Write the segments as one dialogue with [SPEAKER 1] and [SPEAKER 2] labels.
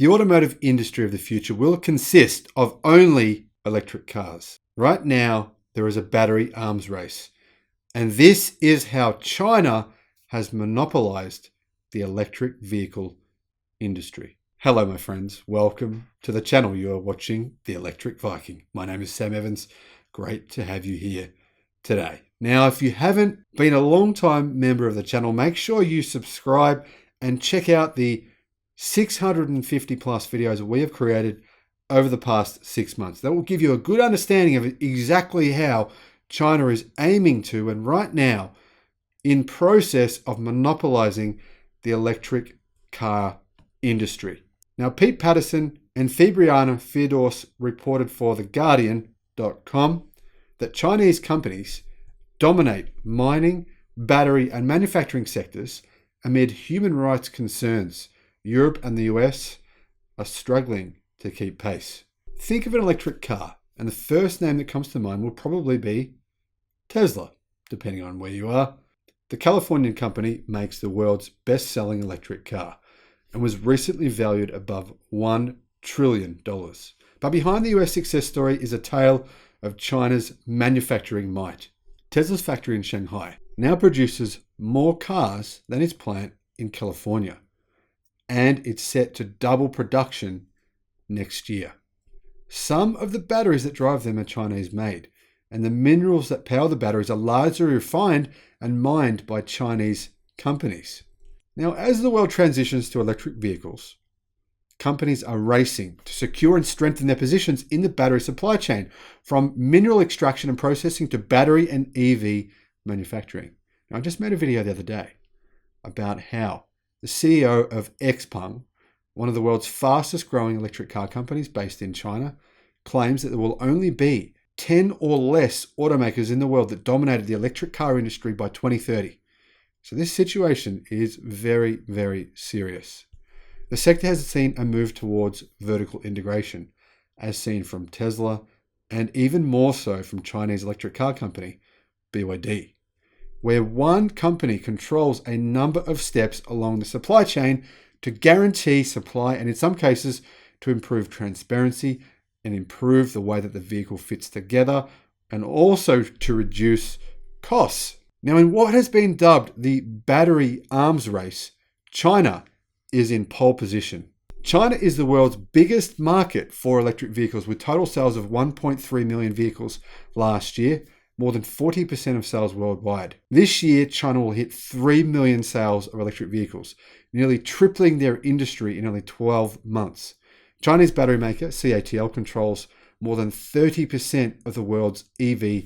[SPEAKER 1] The automotive industry of the future will consist of only electric cars. Right now, there is a battery arms race, and this is how China has monopolized the electric vehicle industry. Hello, my friends. Welcome to the channel. You are watching The Electric Viking. My name is Sam Evans. Great to have you here today. Now, if you haven't been a long-time member of the channel, make sure you subscribe and check out the 650 plus videos that we have created over the past 6 months. That will give you a good understanding of exactly how China is aiming to, and right now, in process of monopolizing the electric car industry. Now, Pete Patterson and Fabiana Fiordos reported for TheGuardian.com that Chinese companies dominate mining, battery, and manufacturing sectors amid human rights concerns. Europe and the US are struggling to keep pace. Think of an electric car, and the first name that comes to mind will probably be Tesla, depending on where you are. The Californian company makes the world's best-selling electric car and was recently valued above $1 trillion. But behind the US success story is a tale of China's manufacturing might. Tesla's factory in Shanghai now produces more cars than its plant in California, and it's set to double production next year. Some of the batteries that drive them are Chinese made, and the minerals that power the batteries are largely refined and mined by Chinese companies. Now, as the world transitions to electric vehicles, companies are racing to secure and strengthen their positions in the battery supply chain, from mineral extraction and processing to battery and EV manufacturing. Now, I just made a video the other day about how the CEO of XPeng, one of the world's fastest growing electric car companies based in China, claims that there will only be 10 or less automakers in the world that dominated the electric car industry by 2030. So this situation is very, very serious. The sector has seen a move towards vertical integration, as seen from Tesla, and even more so from Chinese electric car company BYD, where one company controls a number of steps along the supply chain to guarantee supply, and in some cases to improve transparency and improve the way that the vehicle fits together, and also to reduce costs. Now, in what has been dubbed the battery arms race, China is in pole position. China is the world's biggest market for electric vehicles, with total sales of 1.3 million vehicles last year, more than 40% of sales worldwide. This year, China will hit 3 million sales of electric vehicles, nearly tripling their industry in only 12 months. Chinese battery maker CATL controls more than 30% of the world's EV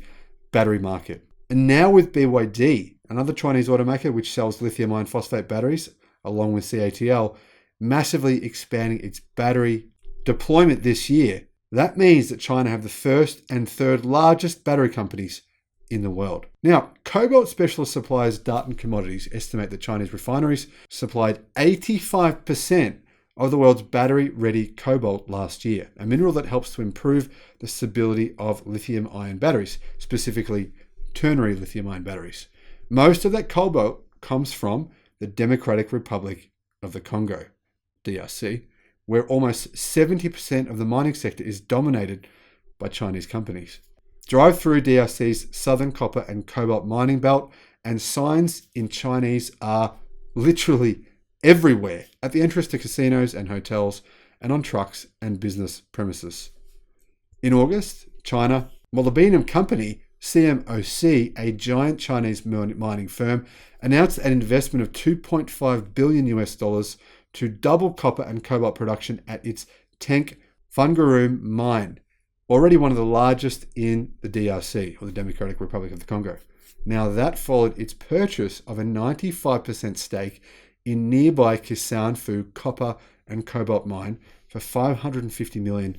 [SPEAKER 1] battery market. And now with BYD, another Chinese automaker which sells lithium iron phosphate batteries, along with CATL, massively expanding its battery deployment this year, that means that China have the first and third largest battery companies in the world. Now, cobalt specialist suppliers Darton Commodities estimate that Chinese refineries supplied 85% of the world's battery-ready cobalt last year, a mineral that helps to improve the stability of lithium-ion batteries, specifically ternary lithium-ion batteries. Most of that cobalt comes from the Democratic Republic of the Congo, DRC, where almost 70% of the mining sector is dominated by Chinese companies. Drive through DRC's southern copper and cobalt mining belt, and signs in Chinese are literally everywhere at the entrance to casinos and hotels, and on trucks and business premises. In August, China, molybdenum company CMOC, a giant Chinese mining firm, announced an investment of $2.5 billion to double copper and cobalt production at its Tenke Fungurume mine, already one of the largest in the DRC, or the Democratic Republic of the Congo. Now, that followed its purchase of a 95% stake in nearby Kisanfu copper and cobalt mine for $550 million.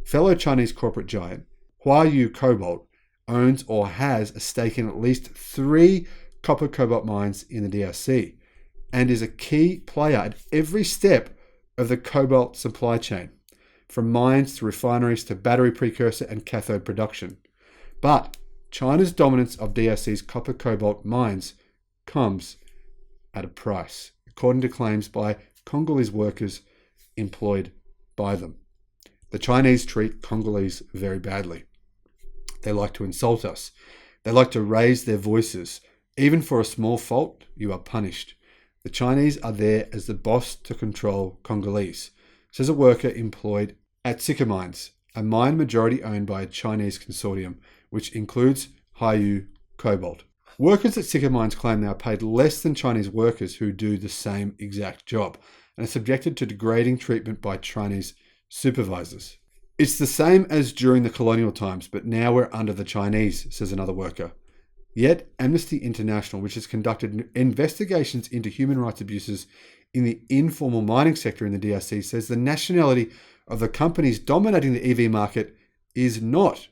[SPEAKER 1] Fellow Chinese corporate giant Huayu Cobalt owns or has a stake in at least 3 copper cobalt mines in the DRC, and is a key player at every step of the cobalt supply chain, from mines to refineries to battery precursor and cathode production. But China's dominance of DRC's copper cobalt mines comes at a price, according to claims by Congolese workers employed by them. The Chinese treat Congolese very badly. They like to insult us. They like to raise their voices. Even for a small fault, you are punished. The Chinese are there as the boss to control Congolese, says a worker employed at Sika Mines, a mine majority owned by a Chinese consortium, which includes Huayou Cobalt. Workers at Sika Mines claim they are paid less than Chinese workers who do the same exact job and are subjected to degrading treatment by Chinese supervisors. It's the same as during the colonial times, but now we're under the Chinese, says another worker. Yet, Amnesty International, which has conducted investigations into human rights abuses in the informal mining sector in the DRC, says the nationality of the companies dominating the EV market is not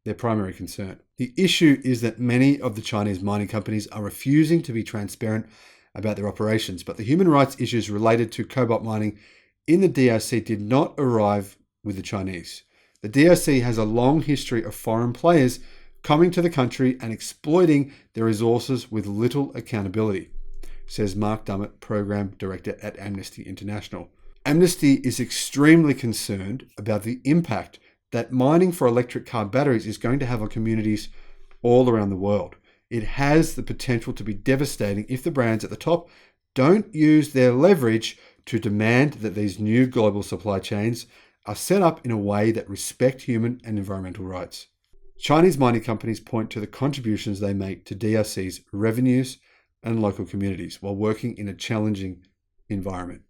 [SPEAKER 1] their primary concern. The issue is that many of the Chinese mining companies are refusing to be transparent about their operations, but the human rights issues related to cobalt mining in the DRC did not arrive with the Chinese. The DRC has a long history of foreign players coming to the country and exploiting their resources with little accountability, says Mark Dummett, Program Director at Amnesty International. Amnesty is extremely concerned about the impact that mining for electric car batteries is going to have on communities all around the world. It has the potential to be devastating if the brands at the top don't use their leverage to demand that these new global supply chains are set up in a way that respect human and environmental rights. Chinese mining companies point to the contributions they make to DRC's revenues and local communities while working in a challenging environment.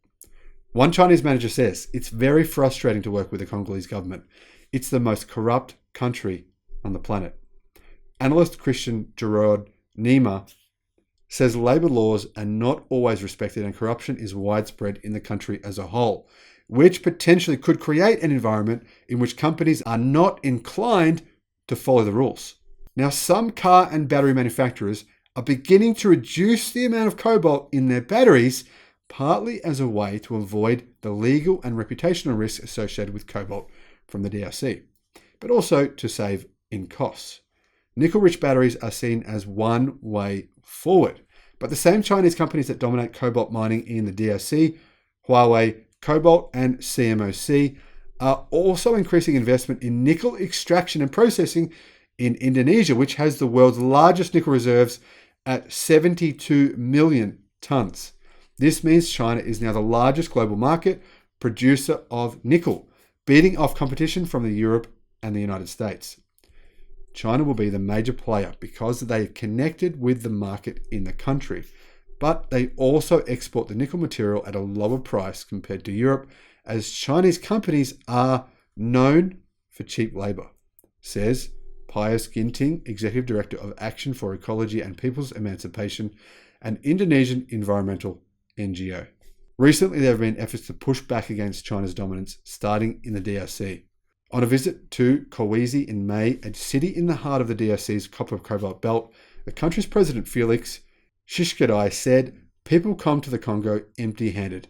[SPEAKER 1] One Chinese manager says, "It's very frustrating to work with the Congolese government. It's the most corrupt country on the planet." Analyst Christian Gerard Nima says labor laws are not always respected and corruption is widespread in the country as a whole, which potentially could create an environment in which companies are not inclined to follow the rules. Now, some car and battery manufacturers are beginning to reduce the amount of cobalt in their batteries, partly as a way to avoid the legal and reputational risks associated with cobalt from the DRC, but also to save in costs. Nickel-rich batteries are seen as one way forward, but the same Chinese companies that dominate cobalt mining in the DRC, Huawei, Cobalt, and CMOC, are also increasing investment in nickel extraction and processing in Indonesia, which has the world's largest nickel reserves at 72 million tons. This means China is now the largest global market producer of nickel, beating off competition from Europe and the United States. China will be the major player because they are connected with the market in the country, but they also export the nickel material at a lower price compared to Europe, as Chinese companies are known for cheap labor, says Pius Ginting, Executive Director of Action for Ecology and People's Emancipation, an Indonesian environmental NGO. Recently, there have been efforts to push back against China's dominance, starting in the DRC. On a visit to Kolwezi in May, a city in the heart of the DRC's copper cobalt belt, the country's president, Felix Tshisekedi, said, "People come to the Congo empty-handed,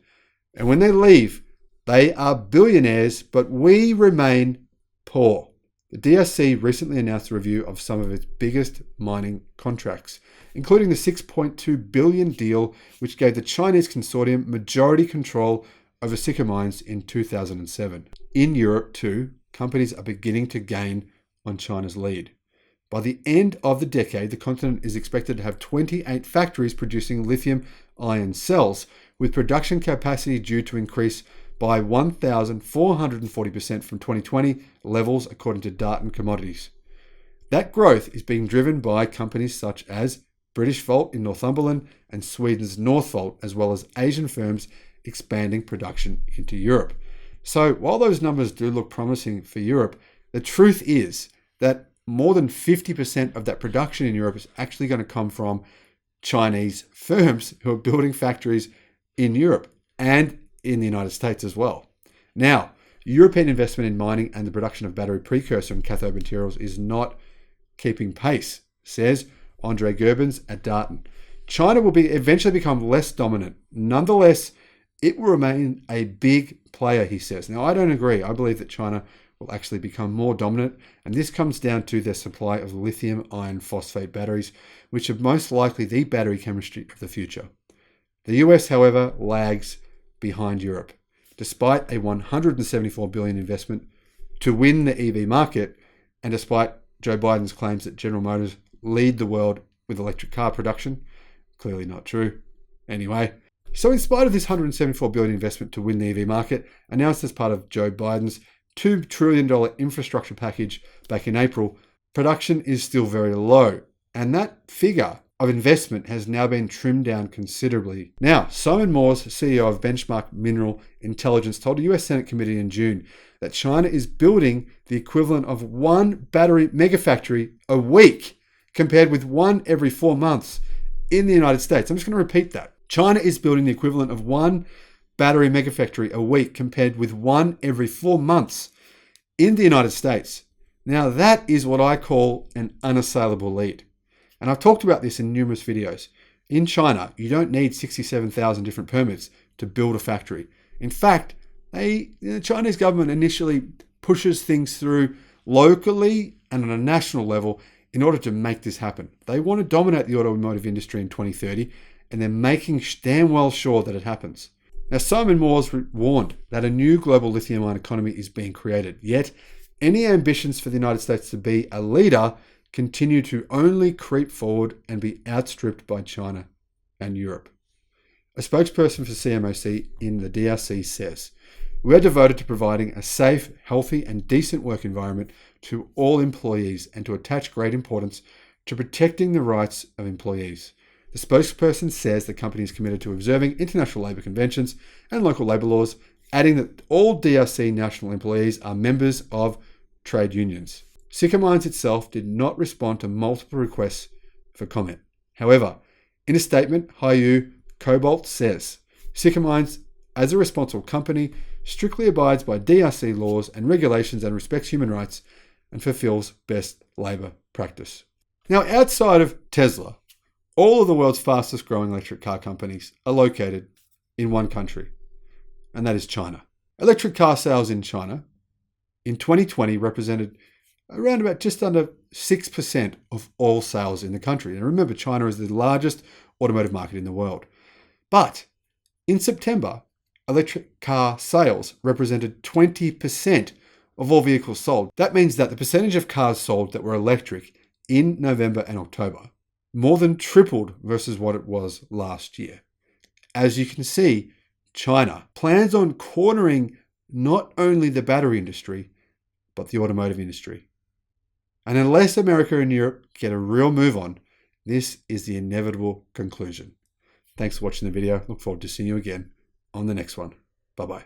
[SPEAKER 1] and when they leave, they are billionaires, but we remain poor." The DRC recently announced a review of some of its biggest mining contracts, including the $6.2 billion deal, which gave the Chinese consortium majority control over Sika Mines in 2007. In Europe, too, companies are beginning to gain on China's lead. By the end of the decade, the continent is expected to have 28 factories producing lithium-ion cells, with production capacity due to increase by 1,440% from 2020 levels, according to Darton Commodities. That growth is being driven by companies such as Britishvolt in Northumberland and Sweden's Northvolt, as well as Asian firms expanding production into Europe. So while those numbers do look promising for Europe, the truth is that more than 50% of that production in Europe is actually going to come from Chinese firms who are building factories in Europe and in the United States as well. Now, European investment in mining and the production of battery precursor and cathode materials is not keeping pace, says Andre Gerbens at Darton. China will eventually become less dominant. Nonetheless, it will remain a big player, he says. Now, I don't agree. I believe that China will actually become more dominant, and this comes down to their supply of lithium iron phosphate batteries, which are most likely the battery chemistry of the future. The US, however, lags behind Europe. Despite a $174 billion investment to win the EV market, and despite Joe Biden's claims that General Motors lead the world with electric car production, clearly not true. Anyway, so in spite of this $174 billion investment to win the EV market, announced as part of Joe Biden's $2 trillion infrastructure package back in April, production is still very low. And that figure of investment has now been trimmed down considerably. Now, Simon Moores, CEO of Benchmark Mineral Intelligence, told a US Senate committee in June that China is building the equivalent of one battery megafactory a week, compared with one every 4 months in the United States. I'm just going to repeat that. China is building the equivalent of one battery megafactory a week, compared with one every 4 months in the United States. Now, that is what I call an unassailable lead. And I've talked about this in numerous videos. In China, you don't need 67,000 different permits to build a factory. In fact, the Chinese government initially pushes things through locally and on a national level in order to make this happen. They want to dominate the automotive industry in 2030, and they're making damn well sure that it happens. Now, Simon Moores warned that a new global lithium-ion economy is being created, yet any ambitions for the United States to be a leader continue to only creep forward and be outstripped by China and Europe. A spokesperson for CMOC in the DRC says, "We are devoted to providing a safe, healthy, and decent work environment to all employees and to attach great importance to protecting the rights of employees." The spokesperson says the company is committed to observing international labour conventions and local labour laws, adding that all DRC national employees are members of trade unions. Siccar Mines itself did not respond to multiple requests for comment. However, in a statement, Hiyu Cobalt says, "Siccar Mines, as a responsible company, strictly abides by DRC laws and regulations and respects human rights and fulfills best labour practice." Now, outside of Tesla, all of the world's fastest growing electric car companies are located in one country, and that is China. Electric car sales in China in 2020 represented around about just under 6% of all sales in the country. And remember, China is the largest automotive market in the world. But in September, electric car sales represented 20% of all vehicles sold. That means that the percentage of cars sold that were electric in November and October more than tripled versus what it was last year. As you can see, China plans on cornering not only the battery industry, but the automotive industry. And unless America and Europe get a real move on, this is the inevitable conclusion. Thanks for watching the video. Look forward to seeing you again on the next one. Bye-bye.